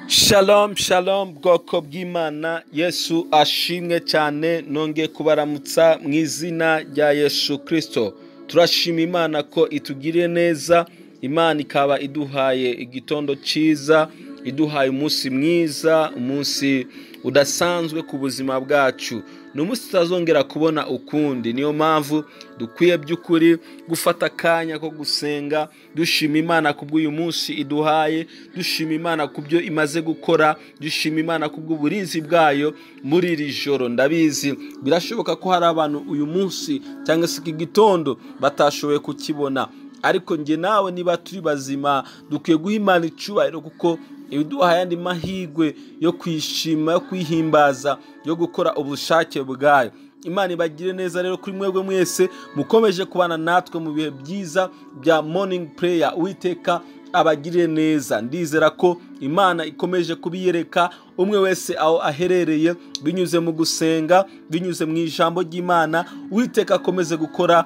Shalom shalom bwoko bw'Imana, Yesu ashimwe cyane. Nongeye kubaramutsa mu izina rya Yesu Kristo. Turashima Imana ko itugiriye neza. Imana ikaba iduhaye igitondo cyiza, iduhaye umunsi mwiza, umunsi udasanzwe ku buzima bwacu. Ni umunsi tutazongera kubona ukundi. Niyo mpamvu dukwiye by'ukuri gufata akanya ko gusenga, dushima Imana kubw'uyu munsi iduhaye, dushima Imana kubyo imaze gukora, dushima Imana kubw'uburinzi bwayo muri iri joro. Ndabizi birashoboka ko hari abantu uyu munsi cyangwa se iki gitondo batashoboye kukibona, ariko njye nawe niba turi bazima dukwiye guha Imana icyubahiro, kuko ibiduha ayandi mahirwe yo kwishima, yo kwihimbaza, yo gukora ubushake bwayo. Imana ibagire neza rero kuri mwebwe mwese mukomeje kubana natwe mu bihe byiza bya morning prayer. Uwiteka abagire neza. Ndizera ko Imana ikomeje kubiyereka umwe wese aho aherereye, binyuze mu gusenga, binyuze mu ijambo ry'Imana. Uwiteka akomeze gukora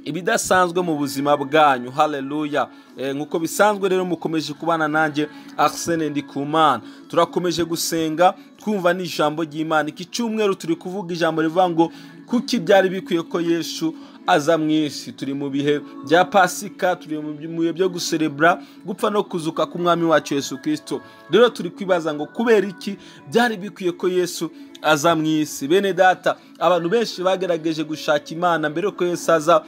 ibidasanzwe mu buzima bwanyu. Haleluya. Nkuko bisanzwe rero mukomeje kubana nanjye Arsene Ndikumana. Turakomeje gusenga twumva n'ijambo ry'Imana. Iki cyumweru turi kuvuga ijambo rivuga ngo kuki byari bikwiye ko Yesu aza mu isi. Turi mu bihe bya Pasika, turi mu bihe byo guserebra gupfa no kuzuka k'umwami wacu Yesu Kristo. Rero turi kwibaza ngo kubera iki byari bikwiye ko Yesu aza mu isi. Bene data, abantu benshi bagerageje gushaka Imana mbere ko Yesu aza,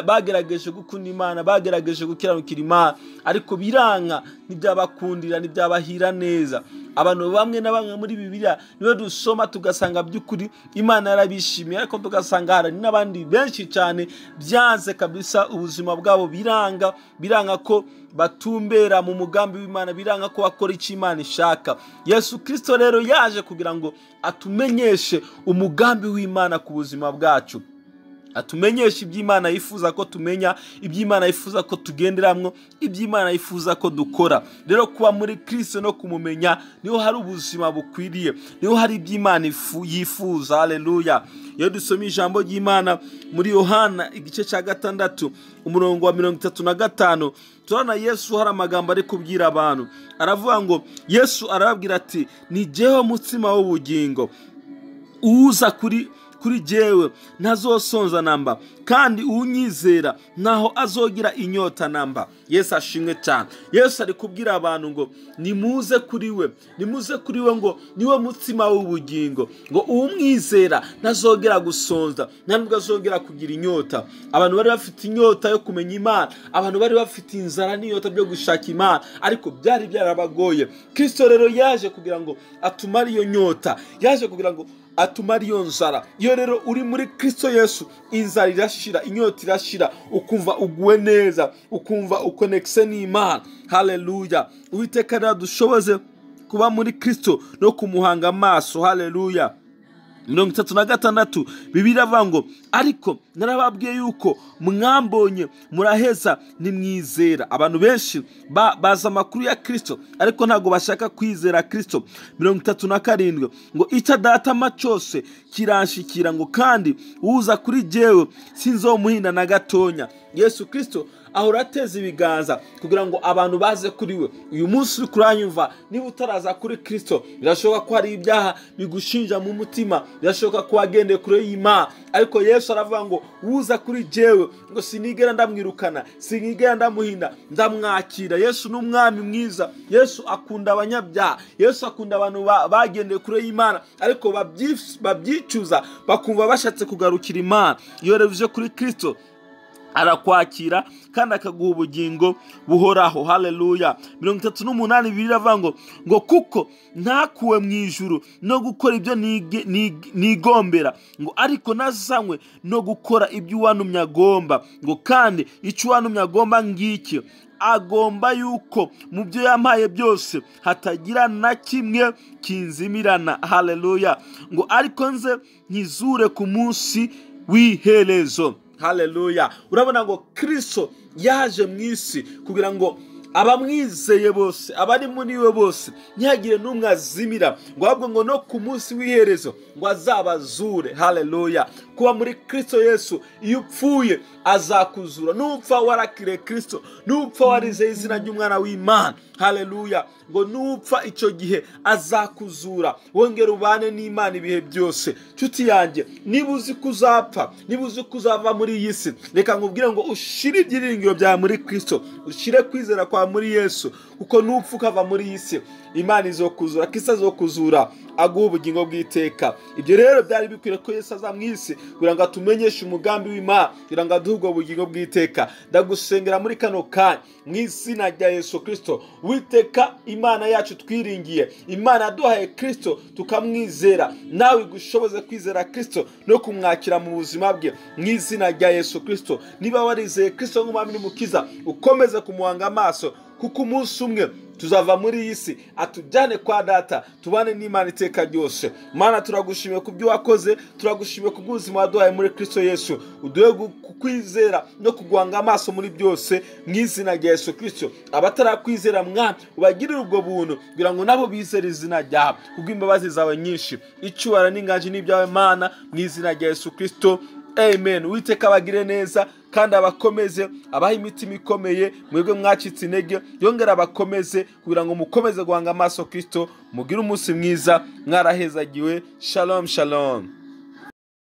bagerageje gukunda Imana, bagerageje gukiranukira Imana, ariko biranka, ntibyabakundira, ntibyabahira neza. Abantu bamwe na bamwe muri Bibiliya niwe dusoma tugasanga by'ukuri Imana yarabishimiye, ariko tugasanga hari n'abandi benshi cyane byanze kabisa, ubuzima bwabo biranga ko batumbera mu mugambi w'Imana, biranga ko bakora icyo Imana ishaka. Yesu Kristo rero yaje kugira ngo atumenyeshe umugambi w'Imana ku buzima bwacu, atumenyesha iby'Imana yifuza ko tumenya, iby'Imana yifuza ko tugenderamwo, iby'Imana yifuza ko dukora. Rero kuba muri Kristo no kumumenya niho hari ubuzima bukwiriye, niho hari iby'Imana yifuza. Haleluya. Iyo dusoma ijambo ry'Imana muri Yohana igice cya 6 umurongo wa 35, turabona Yesu hari amagambo ari kubwira abantu. Aravuga ngo, Yesu arababwira ati, ni jyewe mutsima w'ubugingo, uza kuri jewe ntazosonza namba, kandi unyizera naho azogira inyota namba. Yesu ashimwe cyane. Yesu ari kubwira abantu ngo nimuze kuri we, nimuze kuri we, ngo niwe mutsima w'ubugingo, ngo umwizera ntazogera gusonza, nta nubwo azogera kugira inyota. Abantu bari bafite inyota yo kumenya Imana, abantu bari bafite inzara n'inyota byo gushaka Imana, ariko byari byarabagoye. Kristo rero yaje kugira ngo atumare iyo nyota, yaje kugira ngo atumara iyo nzara. Iyo rero uri muri Kristo Yesu, inzara irashira, inyota irashira, ukumva uguwe neza, ukumva ukonekse n'Imana. Haleluya. Uwiteka rero dushoboze kuba muri Kristo no kumuhanga amaso. Haleluya. 36 Bibiliya avuga ngo, ariko narababwiye yuko mwambonye muraheza nimwizera. Abantu benshi baza amakuru ya Kristo, ariko ntago bashaka kwizera Kristo. 37 ngo, icyo datama cyose kiranshikira, ngo kandi uza kuri jewe sinzomuhinda na gatonya. Yesu Kristo ahora ateza ibiganza kugira ngo abantu baze kuri we. Uyu munsi uri kuranyumva, niba utaraza kuri Kristo, birashoboka ko hari ibyaha bigushinja mu mutima, birashoboka ko wagendeye kure y'Imana, ariko Yesu aravuga ngo uza kuri jewe, ngo sinigera ndamwirukana, sinigera ndamuhinda, ndamwakira. Yesu ni umwami mwiza. Yesu akunda abanyabyaha. Yesu akunda abantu bagendeye kure y'Imana, ariko babyicuza bakumva bashatse kugarukira Imana. Iyo rero uje kuri Kristo, arakwakira kandi akaguha ubugingo buhoraho. Haleluya. 38 Bibiliya avuga ngo kuko ntakuwe mu ijuru no gukora ibyo nigombera, ngo ariko nazanywe no gukora ibyo uwantumye agomba, ngo kandi icyo uwantumye agomba ngiki, agomba yuko mu byo yampaye byose hatagira na kimwe kinzimirana. Haleluya. Ngo ariko nze nkizure ku munsi w'iherezo. Haleluya. Urabona ngo Kristo yaje mu isi kugira ngo abamwizeye bose, abari muri we bose, ntihagire n'umwe azimira, ngo ahubwo ngo no ku munsi w'iherezo ngo azabazure. Haleluya. Kuba muri Kristo Yesu, iyo upfuye azakuzura. Nupfa warakire Kristo, nupfa warizeye izina ry'umwana w'Imana, haleluya, ngo nupfa icyo gihe azakuzura wongera ubane n'Imana ibihe byose. Nshuti yanjye, niba uzi kuzapfa, niba uzi kuzava muri iyi si, reka nkubwire ngo ushire ibyiringiro byawe muri Kristo, ushire kwizera kwa muri Yesu, kuko nupfa ukava muri iyi si, Imana izokuzura, Kristo azokuzura aguha ubugingo bw'iteka. Ibyo rero byari bikwiriye ko Yesu aza mu isi kugira ngo atumenyeshe umugambi w'Imana, kugira ngo aduhe ubwo bugingo bw'iteka. Ndagusengera muri kano kanya mu izina rya Yesu Kristo, Uwiteka Imana yacu twiringiye, Imana yaduhaye Kristo tukamwizera, nawe igushoboze kwizera Kristo no kumwakira mu buzima bwe mu izina rya Yesu Kristo. Niba warizeye Kristo nk'umwami n'umukiza, ukomeze kumuhanga amaso, kuko umunsi umwe tuzava muri iyi si atujyane kwa Data, tubane n'Imana iteka ryose. Mana, turagushimiye ku byo wakoze, turagushimiye ku bw'ubuzima waduhaye muri Kristo Yesu. Uduhe kukwizera no kuguhanga amaso muri byose mu izina rya Yesu Kristo. Abatarakwizera Mwami, ubagirire ubwo buntu kugira ngo nabo bizere izina ryawe, kubw'imbabazi zawe nyinshi. Icyubahiro n'inganji ni ibyawe Mana, mu izina rya Yesu Kristo. Amen. Uwiteka abagire neza kandi abakomeze, abaha imitima ikomeye, mwebwe mwacitse intege yongera abakomeze kugira ngo mukomeze guhanga amaso Kristo. Mugire umunsi mwiza, mwarahezagiwe. Shalom shalom.